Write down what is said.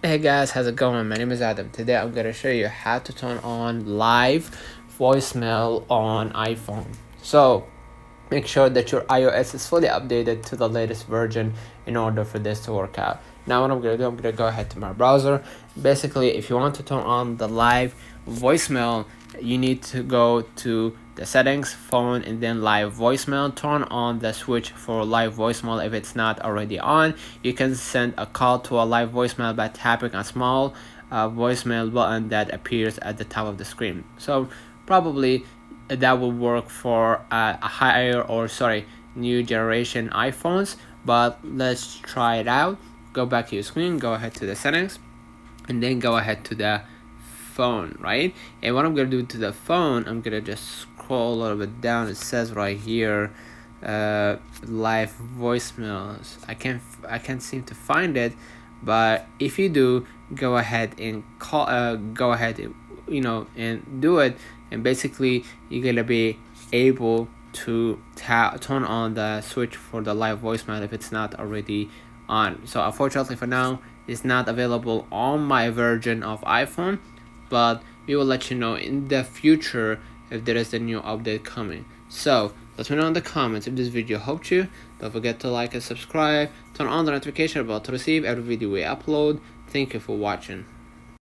Hey guys, how's it going? My name is Adam. Today I'm going to show you how to turn on live voicemail on iPhone. So make sure that your iOS is fully updated to the latest version in order for this to work out. Now what I'm going to do, I'm going to go ahead to my browser. Basically, if you want to turn on the live voicemail, you need to go to the settings, phone, and then live voicemail. Turn on the switch for live voicemail if it's not already on. You can send a call to a live voicemail by tapping a small voicemail button that appears at the top of the screen. So probably that will work for new generation iPhones, but let's try it out. Go back to your screen, go ahead to the settings, and then go ahead to the phone, right? And what I'm gonna do to the phone, I'm gonna just scroll a little bit down. It says right here live voicemails. I can't seem to find it, but if you do, go ahead and and do it, and basically you're gonna be able to turn on the switch for the live voicemail if it's not already on. So unfortunately for now, it's not available on my version of iPhone, but we will let you know in the future if there is a new update coming. So let me know in the comments if this video helped you. Don't forget to like and subscribe. Turn on the notification bell to receive every video we upload. Thank you for watching.